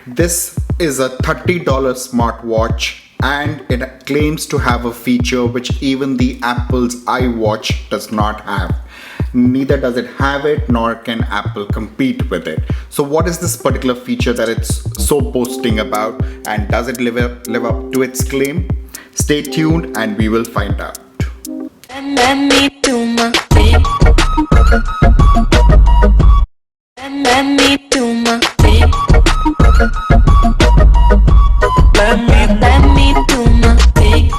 This is a $30 smartwatch and it claims to have a feature which even the Apple's iWatch does not have. Neither does it have it, nor can Apple compete with it. So what is this particular feature that it's so boasting about, and does it live up to its claim? Stay tuned and we will find out. Let me do my thing. Let me do my thing. Let me do my thing.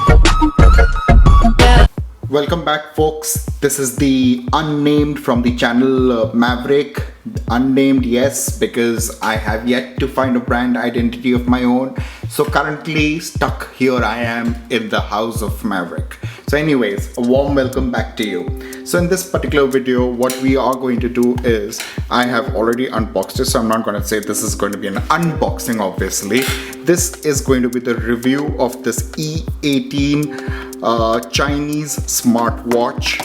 Yeah. Welcome back, folks. This is the unnamed from the channel Maverick. Unnamed, yes, because I have yet to find a brand identity of my own. So currently stuck here I am in the house of Maverick. So anyways, a warm welcome back to you. So in this particular video, what we are going to do is, I have already unboxed it, so I'm not going to say this is going to be an unboxing, obviously. This is going to be the review of this E18 Chinese smartwatch,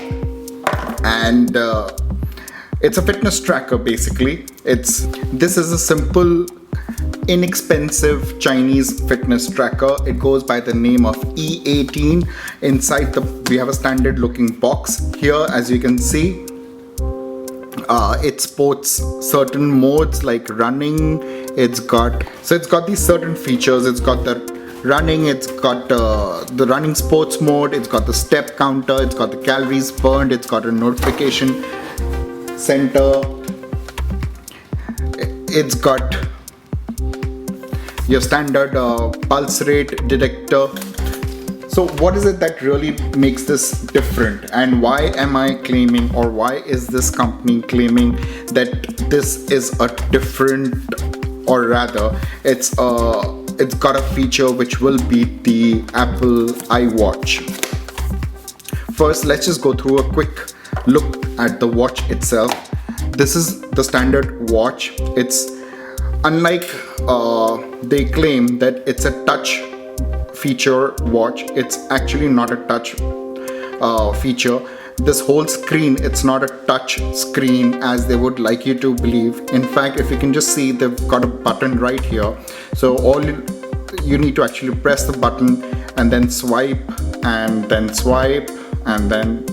and it's a fitness tracker basically. This is a simple, inexpensive Chinese fitness tracker. It goes by the name of E18. Inside we have a standard looking box here, as you can see. It sports certain modes like running. It's got these certain features. It's got the running, it's got the running sports mode, it's got the step counter, it's got the calories burned, it's got a notification center, it's got your standard pulse rate detector. So what is it that really makes this different, and why am I claiming, or why is this company claiming that this is a different, or rather it's got a feature which will beat the Apple iWatch? First, let's just go through a quick look at the watch itself. This is the standard watch. It's unlike they claim that it's a touch feature watch. It's actually not a touch feature. This whole screen, it's not a touch screen as they would like you to believe. In fact, if you can just see, they've got a button right here. So all you need to actually press the button and then swipe, and then swipe, and then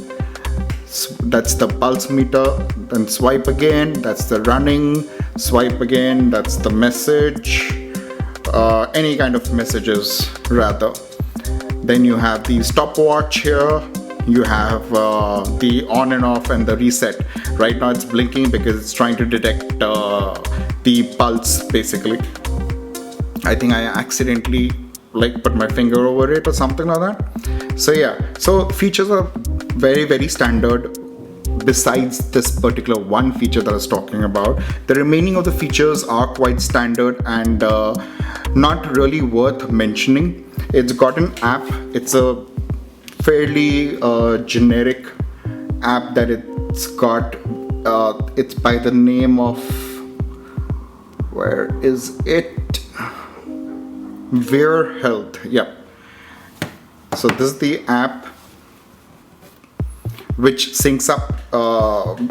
that's the pulse meter, then swipe again, that's the running, swipe again, that's the message, any kind of messages rather. Then you have the stopwatch here. You have the on and off and the reset. Right now it's blinking because it's trying to detect the pulse basically. I think I accidentally put my finger over it or something like that. So yeah, so features are very, very standard. Besides this particular one feature that I was talking about, the remaining of the features are quite standard and not really worth mentioning. It's got an app. It's a fairly generic app that it's got. It's by the name of, where is it? Wear Health. Yep. So this is the app which syncs up.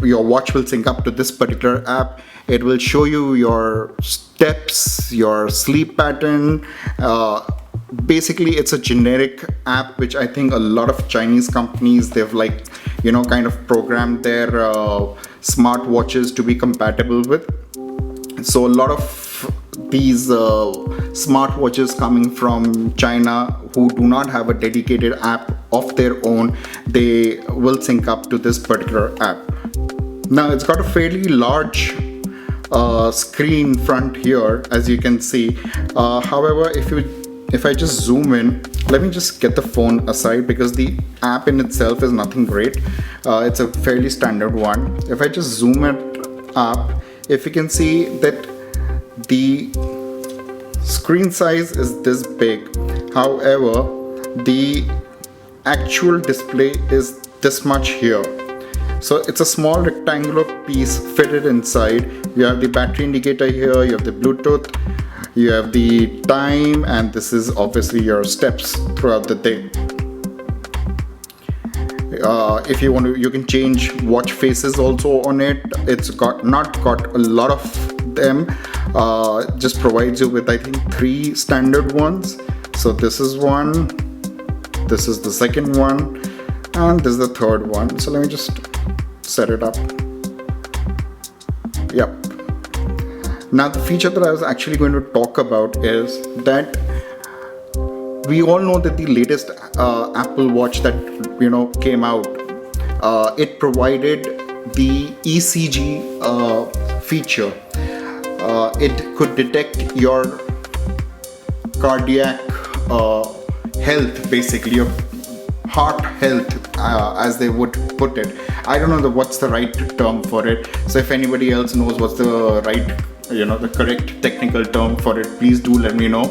Your watch will sync up to this particular app. It will show you your steps, your sleep pattern. Basically, it's a generic app which I think a lot of Chinese companies, they've kind of programmed their smartwatches to be compatible with. So a lot of these smartwatches coming from China who do not have a dedicated app of their own, they will sync up to this particular app. Now it's got a fairly large screen front here, as you can see. However, if I just zoom in, let me just get the phone aside because the app in itself is nothing great. It's a fairly standard one. If I just zoom it up, if you can see that the screen size is this big. However, the actual display is this much here. So it's a small rectangular piece fitted inside. You have the battery indicator here, you have the Bluetooth, you have the time, and this is obviously your steps throughout the day. If you want to, you can change watch faces also on it. It's not got a lot of them just provides you with, I think, 3 standard ones. So this is one, this is the second one, and this is the third one. So let me just set it up. Yep. Now the feature that I was actually going to talk about is that we all know that the latest Apple Watch that came out, it provided the ECG feature. It could detect your cardiac health, basically your heart health, as they would put it. I don't know what's the right term for it. So if anybody else knows what's the right, the correct technical term for it, please do let me know,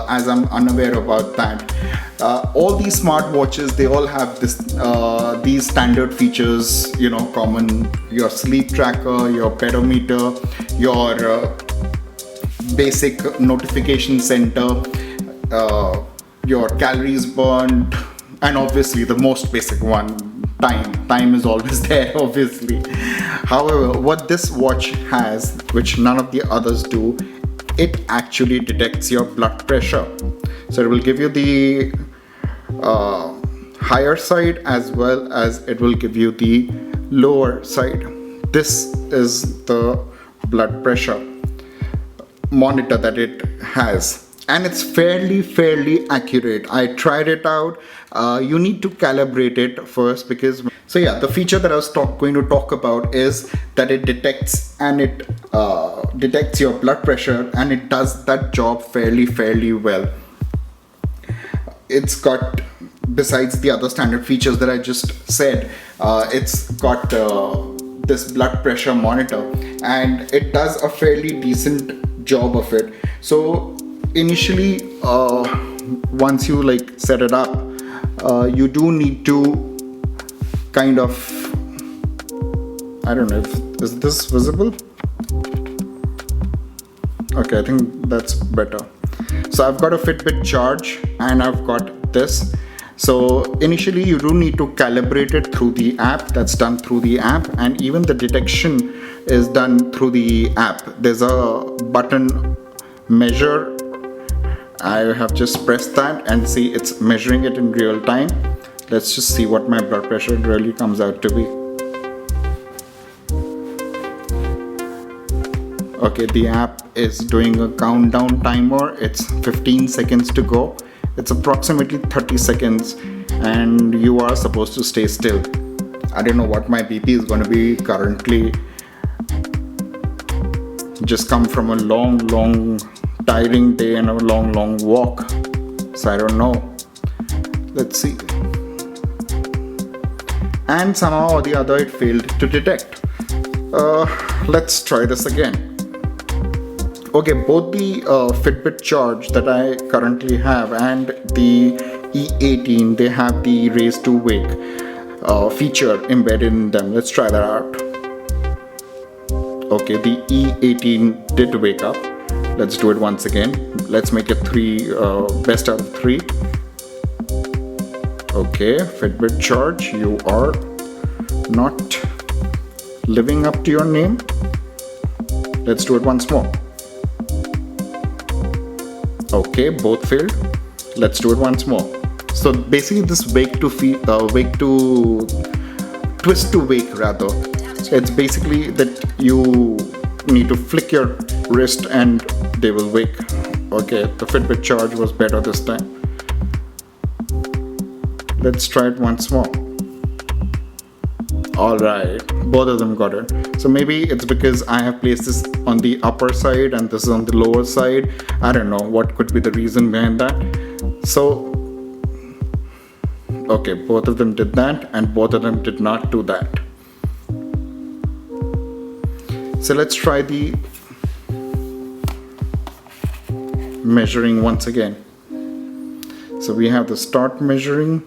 as I'm unaware about that. All these smartwatches, they all have these standard features, common: your sleep tracker, your pedometer, your basic notification center, your calories burned, and obviously the most basic one, time is always there, obviously. However, what this watch has, which none of the others do, it actually detects your blood pressure. So it will give you the higher side, as well as it will give you the lower side. This is the blood pressure monitor that it has, and it's fairly accurate. I tried it out. You need to calibrate it first, because the feature that I was going to talk about is that it detects detects your blood pressure, and it does that job fairly well. It's got, besides the other standard features that I just said, it's got this blood pressure monitor, and it does a fairly decent job of it. So initially, once you set it up, you do need to kind of, I don't know, is this visible? Okay, I think that's better. So I've got a Fitbit Charge, and I've got this. So initially you do need to calibrate it through the app. That's done through the app, and even the detection is done through the app. There's a button, measure. I have just pressed that, and see, it's measuring it in real time. Let's just see what my blood pressure really comes out to be. Okay, the app is doing a countdown timer. It's 15 seconds to go. It's approximately 30 seconds, and you are supposed to stay still. I don't know what my BP is going to be currently. Just come from a long tiring day and a long walk, so I don't know. Let's see. And somehow or the other it failed to detect. Let's try this again. Okay, both the Fitbit Charge that I currently have and the E18, they have the Raise to Wake feature embedded in them. Let's try that out. Okay, the E18 did wake up. Let's do it once again. Let's make it best out of 3. Okay, Fitbit Charge, you are not living up to your name. Let's do it once more. Okay, both failed. Let's do it once more. So basically, this twist to wake rather. It's basically that you need to flick your wrist and they will wake. Okay, the Fitbit Charge was better this time. Let's try it once more. Alright, both of them got it. So maybe it's because I have placed this on the upper side and this is on the lower side. I don't know what could be the reason behind that. So, okay, both of them did that and both of them did not do that. So let's try the measuring once again. So we have the start measuring.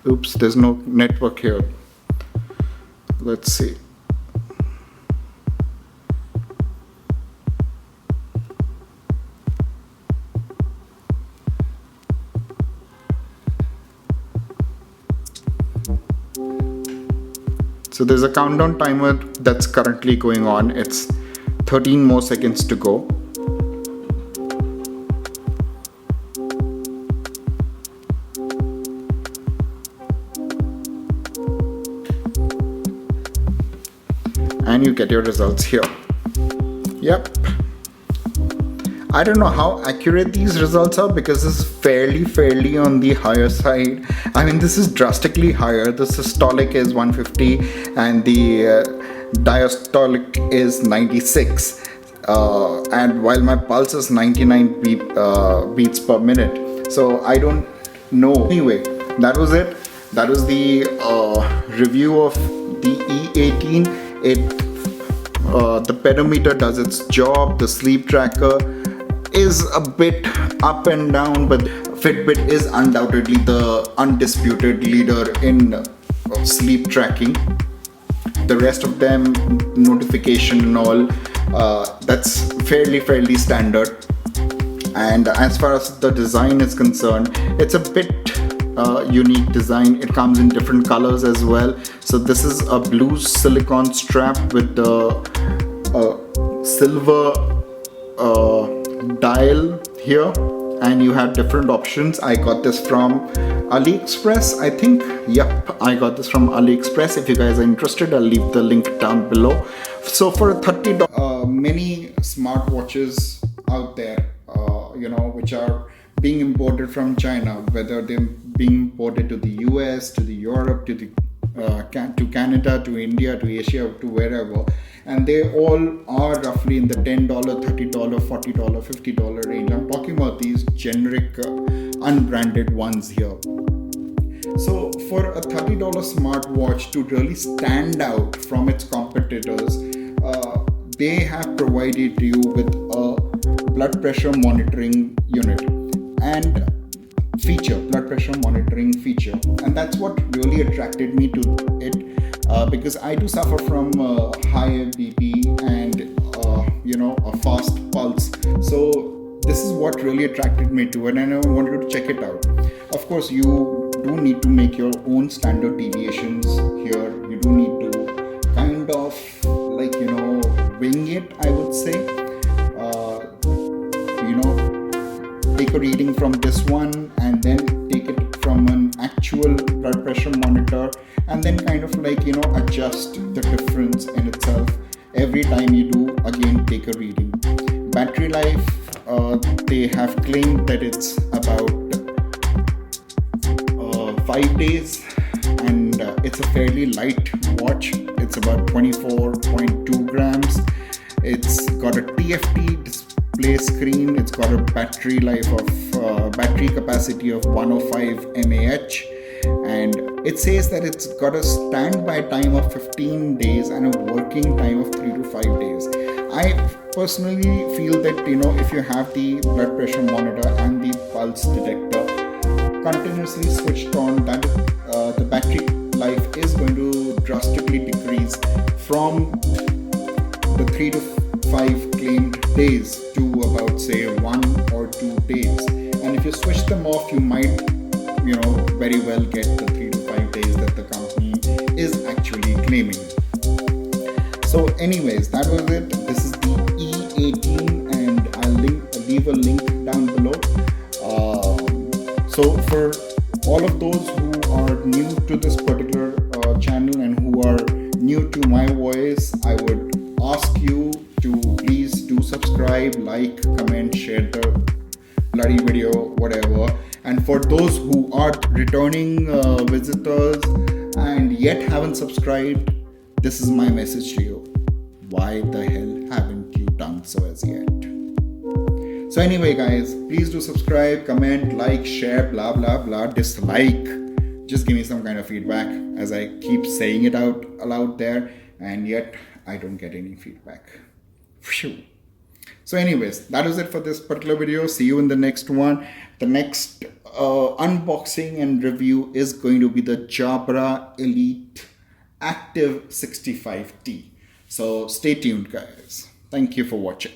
Oops, there's no network here. Let's see. So there's a countdown timer that's currently going on. It's 13 more seconds to go. And you get your results here. Yep. I don't know how accurate these results are because this is fairly on the higher side. I mean, this is drastically higher. The systolic is 150 and the diastolic is 96. And while my pulse is 99 beats per minute. So I don't know. Anyway, that was it. That was the review of the E18. The pedometer does its job. The sleep tracker is a bit up and down, but Fitbit is undoubtedly the undisputed leader in sleep tracking. The rest of them, notification and all, that's fairly standard. And as far as the design is concerned, it's a bit unique design. It comes in different colors as well. So this is a blue silicone strap with the silver dial here, and you have different options. I got this from AliExpress, I think. Yep, I got this from AliExpress. If you guys are interested, I'll leave the link down below. So for $30, many smartwatches out there, which are being imported from China, whether they're being imported to the US, to the Europe, to Canada, to India, to Asia, to wherever, and they all are roughly in the $10, $30, $40, $50 range. I'm talking about these generic unbranded ones here. So for a $30 smartwatch to really stand out from its competitors, they have provided you with a blood pressure monitoring unit and blood pressure monitoring feature, and that's what really attracted me to it, because I do suffer from high BP and a fast pulse. So this is what really attracted me to it, and I wanted to check it out. Of course, you do need to make your own standard deviations here. You do need to kind of wing it, I would say. Take a reading from this one and then take it from an actual blood pressure monitor, and then kind of adjust the difference in itself every time you do again take a reading. Battery life, they have claimed that it's about 5 days, and it's a fairly light watch. It's about 24.2 grams. It's got a TFT display screen. It's got a battery life of battery capacity of 105 mAh, and it says that it's got a standby time of 15 days and a working time of 3 to 5 days. I personally feel that if you have the blood pressure monitor and the pulse detector continuously switched on, that the battery life is going to drastically decrease from the 3 to 5 claimed days to about say 1 or 2 days. And if you switch them off, you might very well get the 3 to 5 days that the company is actually claiming. So anyways, that was it. This is the E18, and I'll leave a link down below. So for all of those who are new to this particular channel and who are new to my voice, I would ask you to please do subscribe, like, comment, share the bloody video, whatever. And for those who are returning visitors and yet haven't subscribed, this is my message to you. Why the hell haven't you done so as yet? So anyway guys, please do subscribe, comment, like, share, blah blah blah, dislike. Just give me some kind of feedback, as I keep saying it out aloud there, and yet I don't get any feedback. Phew. So anyways, that was it for this particular video. See you in the next one. The next unboxing and review is going to be the Jabra Elite Active 65T. So stay tuned guys. Thank you for watching.